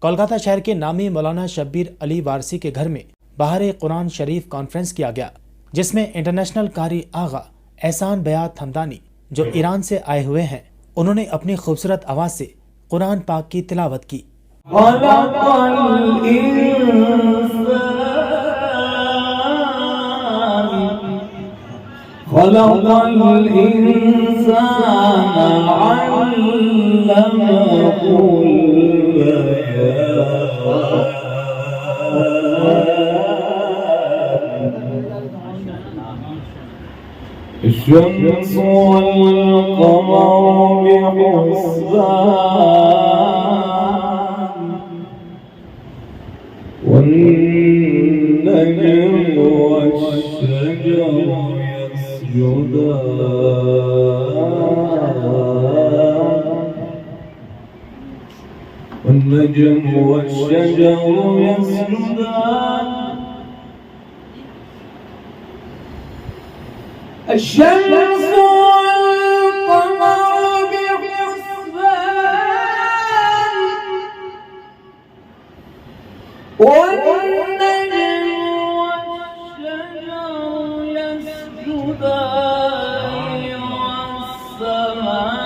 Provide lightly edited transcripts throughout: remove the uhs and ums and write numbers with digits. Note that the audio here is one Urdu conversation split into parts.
کولکاتہ شہر کے نامی مولانا شبیر علی وارسی کے گھر میں بہار قرآن شریف کانفرنس کیا گیا، جس میں انٹرنیشنل قاری آغا احسان بیات حمدانی جو ایران سے آئے ہوئے ہیں، انہوں نے اپنی خوبصورت آواز سے قرآن پاک کی تلاوت کی۔ خلق الإنسان علمه البيان الشمس والقمر بحسبان والنجم والشجر والنجم والشجر يسجدان الشمس والقمر بحسبان والنجم والشجر يسجدان والسماء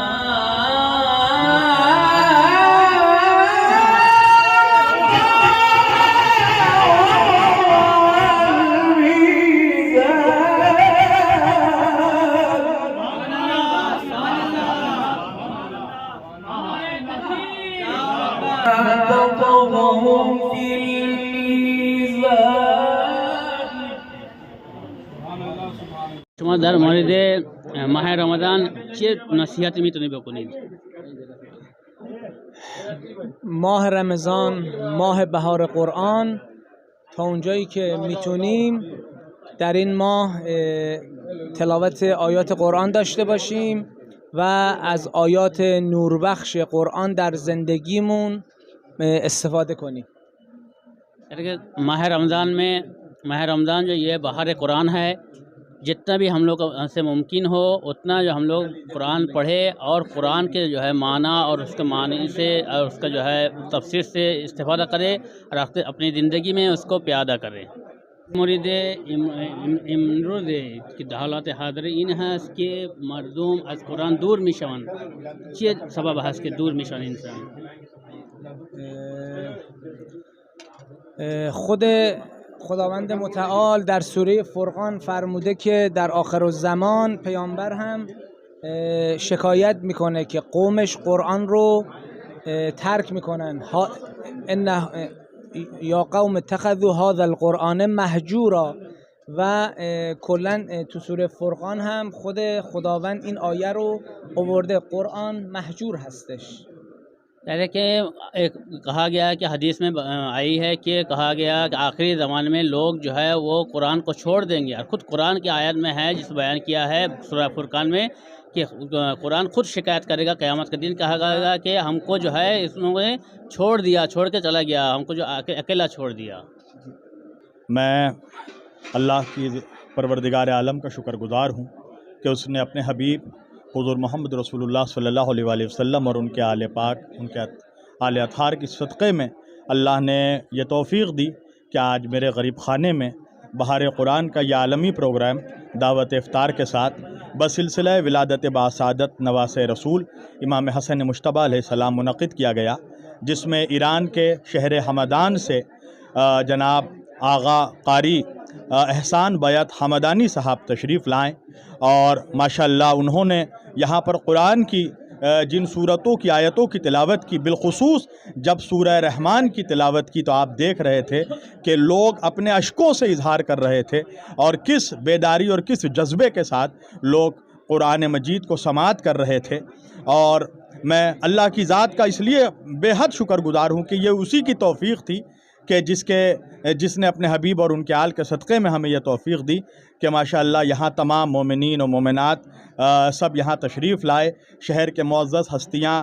شما در مورد ماه رمضان چه نصیحتی میتونی بکنید؟ ماه رمضان ماه بهار قرآن، تا اونجایی که میتونیم در این ماه تلاوت آیات قرآن داشته باشیم و از آیات نوربخش قرآن در زندگیمون استفاده کنیم۔ ماہ رمضان جو یہ بہار قرآن ہے، جتنا بھی ہم لوگ سے ممکن ہو اتنا جو ہم لوگ قرآن پڑھے اور قرآن کے جو ہے معنی اور اس کے معنی سے اور اس کا جو ہے تفسیر سے استفادہ کرے اور اپنی زندگی میں اس کو پیادہ کرے۔ مورد امروز که در حالات حاضر این هست که مردم از قرآن دور میشوند. چه سبب هست که دور میشوند انسان؟ خود خداوند متعال در سوره فرقان فرموده که در آخر الزمان پیامبر هم شکایت میکنه که قومش قرآن رو ترک میکنن. یا قوم اتخذوا هذا القرآن مهجورا. و کلا تو سوره فرقان هم خود خداوند این آیه رو آورده، قرآن مهجور هستش. جیسے کہ کہا گیا کہ حدیث میں آئی ہے کہ کہا گیا کہ آخری زمانے میں لوگ جو ہے وہ قرآن کو چھوڑ دیں گے، اور خود قرآن کی آیت میں ہے جس بیان کیا ہے سورہ فرقان میں کہ قرآن خود شکایت کرے گا قیامت کے دن، کہا گیا گا کہ ہم کو جو ہے اس نے چھوڑ دیا، چھوڑ کے چلا گیا، ہم کو جو اکیلا چھوڑ دیا۔ میں اللہ کی پروردگار عالم کا شکر گزار ہوں کہ اس نے اپنے حبیب حضور محمد رسول اللہ صلی اللہ علیہ وآلہ وسلم اور ان کے آل پاک، ان کے آل اطہار کی صدقے میں اللہ نے یہ توفیق دی کہ آج میرے غریب خانے میں بہار قرآن کا یہ عالمی پروگرام دعوت افطار کے ساتھ بسلسلہ ولادت باسعادت نواس رسول امام حسن مجتبی علیہ السلام منعقد کیا گیا، جس میں ایران کے شہر حمدان سے جناب آغا قاری احسان بیات حمدانی صاحب تشریف لائیں، اور ماشاءاللہ انہوں نے یہاں پر قرآن کی جن صورتوں کی آیتوں کی تلاوت کی، بالخصوص جب سورہ رحمان کی تلاوت کی تو آپ دیکھ رہے تھے کہ لوگ اپنے اشکوں سے اظہار کر رہے تھے اور کس بیداری اور کس جذبے کے ساتھ لوگ قرآن مجید کو سماعت کر رہے تھے۔ اور میں اللہ کی ذات کا اس لیے بے حد شکر گزار ہوں کہ یہ اسی کی توفیق تھی کہ جس نے اپنے حبیب اور ان کے آل کے صدقے میں ہمیں یہ توفیق دی کہ ماشاءاللہ یہاں تمام مومنین و مومنات سب یہاں تشریف لائے، شہر کے معزز ہستیاں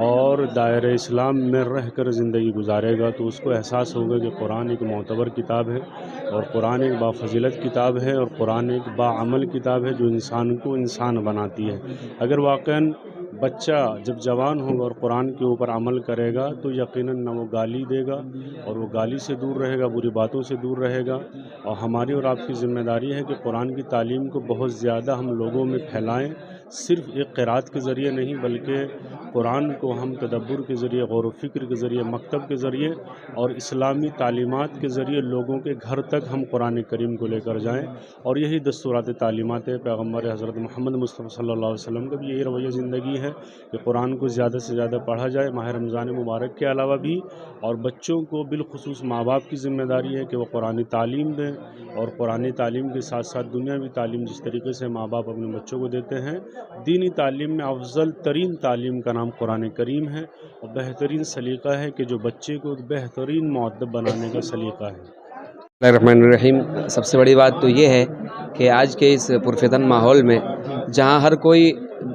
اور دائرہ اسلام میں رہ کر زندگی گزارے گا تو اس کو احساس ہوگا کہ قرآن ایک معتبر کتاب ہے، اور قرآن ایک بافضیلت کتاب ہے، اور قرآن ایک باعمل کتاب ہے جو انسان کو انسان بناتی ہے۔ اگر واقعاً بچہ جب جوان ہوگا اور قرآن کے اوپر عمل کرے گا تو یقیناً نہ وہ گالی دے گا، اور وہ گالی سے دور رہے گا، بری باتوں سے دور رہے گا۔ اور ہماری اور آپ کی ذمہ داری ہے کہ قرآن کی تعلیم کو بہت زیادہ ہم لوگوں میں پھیلائیں، صرف ایک قرات کے ذریعے نہیں بلکہ قرآن کو ہم تدبر کے ذریعے، غور و فکر کے ذریعے، مکتب کے ذریعے اور اسلامی تعلیمات کے ذریعے لوگوں کے گھر تک ہم قرآن کریم کو لے کر جائیں۔ اور یہی دستورات تعلیمات ہے پیغمبر حضرت محمد مصطفیٰ صلی اللہ علیہ وسلم کا بھی یہی رویہ زندگی ہے کہ قرآن کو زیادہ سے زیادہ پڑھا جائے ماہ رمضان مبارک کے علاوہ بھی، اور بچوں کو بالخصوص ماں باپ کی ذمہ داری ہے کہ وہ قرآن تعلیم دیں، اور قرآن تعلیم کے ساتھ ساتھ دنیاوی تعلیم جس طریقے سے ماں باپ اپنے بچوں کو دیتے ہیں، دینی تعلیم میں افضل ترین تعلیم کا نام قرآن کریم ہے، اور بہترین سلیقہ ہے کہ جو بچے کو ایک بہترین مؤدب بنانے کا سلیقہ ہے۔ بسم اللہ الرحمن الرحیم۔ سب سے بڑی بات تو یہ ہے کہ آج کے اس پرفتن ماحول میں جہاں ہر کوئی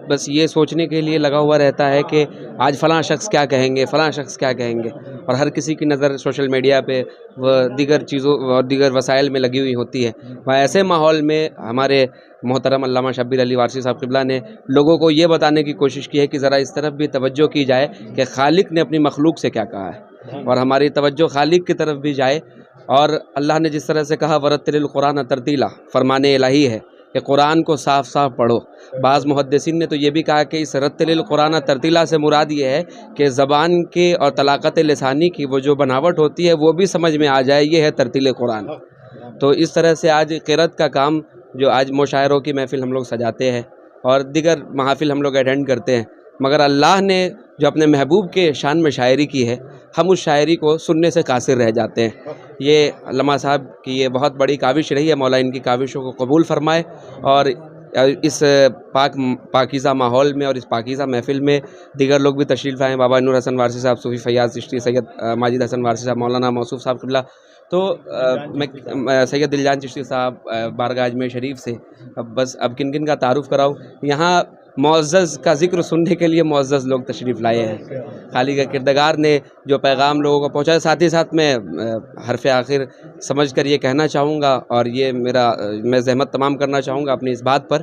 بس یہ سوچنے کے لیے لگا ہوا رہتا ہے کہ آج فلاں شخص کیا کہیں گے، فلاں شخص کیا کہیں گے، اور ہر کسی کی نظر سوشل میڈیا پہ و دیگر چیزوں اور دیگر وسائل میں لگی ہوئی ہوتی ہے، وہاں ایسے ماحول میں ہمارے محترم علامہ شبیر علی وارثی صاحب قبلہ نے لوگوں کو یہ بتانے کی کوشش کی ہے کہ ذرا اس طرف بھی توجہ کی جائے کہ خالق نے اپنی مخلوق سے کیا کہا ہے، اور ہماری توجہ خالق کی طرف بھی جائے۔ اور اللہ نے جس طرح سے کہا ورتل القرآن ترتیلا، فرمان الہی ہے کہ قرآن کو صاف صاف پڑھو۔ بعض محدثین نے تو یہ بھی کہا کہ اس رتل القرآن ترتیلا سے مراد یہ ہے کہ زبان کے اور طلاقت لسانی کی وہ جو بناوٹ ہوتی ہے وہ بھی سمجھ میں آ جائے، یہ ہے ترتیل قرآن۔ تو اس طرح سے آج قرأت کا کام جو آج مشاعروں کی محفل ہم لوگ سجاتے ہیں اور دیگر محافل ہم لوگ اٹینڈ کرتے ہیں، مگر اللہ نے جو اپنے محبوب کے شان میں شاعری کی ہے، ہم اس شاعری کو سننے سے قاصر رہ جاتے ہیں۔ یہ علامہ صاحب کی یہ بہت بڑی کاوش رہی ہے، مولا ان کی کاوشوں کو قبول فرمائے، اور اس پاکیزہ ماحول میں اور اس پاکیزہ محفل میں دیگر لوگ بھی تشریف لائیں، بابا نور حسن وارثی صاحب، صوفی فیاض چشتی، سید ماجد حسن وارثی صاحب، مولانا موصوف صاحب قبلہ، تو میں سید دلجان چشتی صاحب بارگاہ اجمیر شریف سے بس اب کن کن کا تعارف کراؤں۔ یہاں معزز کا ذکر سننے کے لیے معزز لوگ تشریف لائے ہیں، خالق کردگار نے جو پیغام لوگوں کو پہنچایا۔ ساتھ ہی ساتھ میں حرف آخر سمجھ کر یہ کہنا چاہوں گا، اور یہ میں زحمت تمام کرنا چاہوں گا اپنی اس بات پر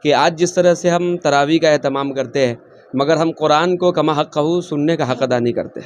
کہ آج جس طرح سے ہم تراویح کا اہتمام کرتے ہیں، مگر ہم قرآن کو کما حقہ سننے کا حق ادا نہیں کرتے۔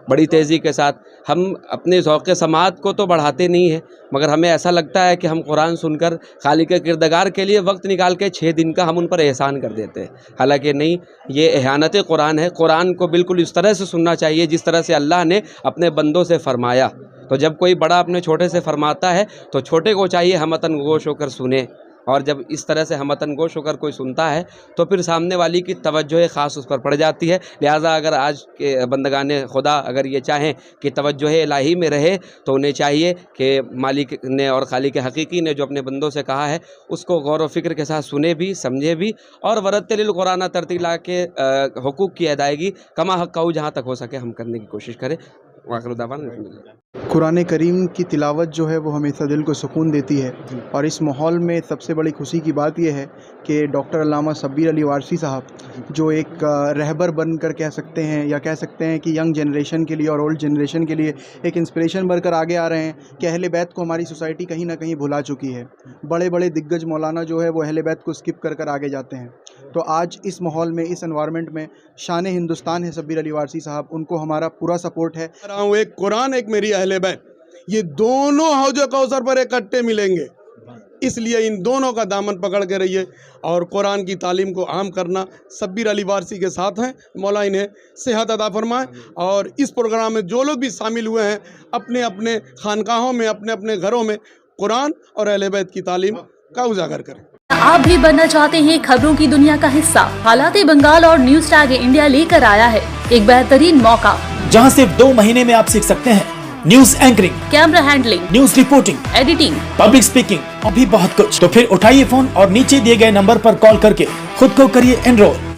بڑی تیزی کے ساتھ ہم اپنے ذوق سماعت کو تو بڑھاتے نہیں ہیں، مگر ہمیں ایسا لگتا ہے کہ ہم قرآن سن کر خالق کردگار کے لیے وقت نکال کے 6 دن کا ہم ان پر احسان کر دیتے ہیں، حالانکہ نہیں، یہ احانت قرآن ہے۔ قرآن کو بالکل اس طرح سے سننا چاہیے جس طرح سے اللہ نے اپنے بندوں سے فرمایا۔ تو جب کوئی بڑا اپنے چھوٹے سے فرماتا ہے تو چھوٹے کو چاہیے ہمتن گوش ہو کر سنے، اور جب اس طرح سے ہمتن گوش ہو کر کوئی سنتا ہے تو پھر سامنے والی کی توجہ خاص اس پر پڑ جاتی ہے۔ لہٰذا اگر آج کے بندگان خدا اگر یہ چاہیں کہ توجہ الہی میں رہے تو انہیں چاہیے کہ مالک نے اور خالق حقیقی نے جو اپنے بندوں سے کہا ہے اس کو غور و فکر کے ساتھ سنے بھی، سمجھے بھی، اور ورتل القرآن ترتیلا کے حقوق کی ادائیگی کما حقہ جہاں تک ہو سکے ہم کرنے کی کوشش کریں۔ وآخر دعوانا الحمدللہ۔ قرآن کریم کی تلاوت جو ہے وہ ہمیشہ دل کو سکون دیتی ہے، اور اس ماحول میں سب سے بڑی خوشی کی بات یہ ہے کہ ڈاکٹر علامہ شبیر علی وارثی صاحب جو ایک رہبر بن کر کہہ سکتے ہیں، یا کہہ سکتے ہیں کہ ینگ جنریشن کے لیے اور اولڈ جنریشن کے لیے ایک انسپریشن بن کر آگے آ رہے ہیں کہ اہل بیت کو ہماری سوسائٹی کہیں نہ کہیں بھلا چکی ہے۔ بڑے بڑے دگگج مولانا جو ہے وہ اہل بیت کو اسکپ کر کر آگے جاتے ہیں۔ تو آج اس ماحول میں، اس انوائرمنٹ میں شان ہندوستان ہے شبیر علی وارثی صاحب، ان کو ہمارا پورا سپورٹ ہے۔ ایک قرآن، ایک میری اہل بیت، یہ دونوں حوض کوثر پر اکٹھے ملیں گے، اس لیے ان دونوں کا دامن پکڑ کے رہیے، اور قرآن کی تعلیم کو عام کرنا۔ شبیر علی وارثی کے ساتھ ہیں، مولا انہیں صحت عطا فرمائے، اور اس پروگرام میں جو لوگ بھی شامل ہوئے ہیں اپنے اپنے خانقاہوں میں، اپنے اپنے گھروں میں قرآن اور اہل بیت کی تعلیم کا اجاگر کریں۔ آپ بھی بننا چاہتے ہیں خبروں کی دنیا کا حصہ؟ حالات بنگال اور نیوز ٹیگ انڈیا لے کر آیا ہے ایک بہترین موقع، جہاں صرف 2 مہینے میں آپ سیکھ سکتے ہیں news anchoring, camera handling, news reporting, editing, public speaking اور بھی بہت کچھ۔ تو پھر اٹھائیے فون اور نیچے دیے گئے نمبر پر کال کر کے خود کو کریے انرول۔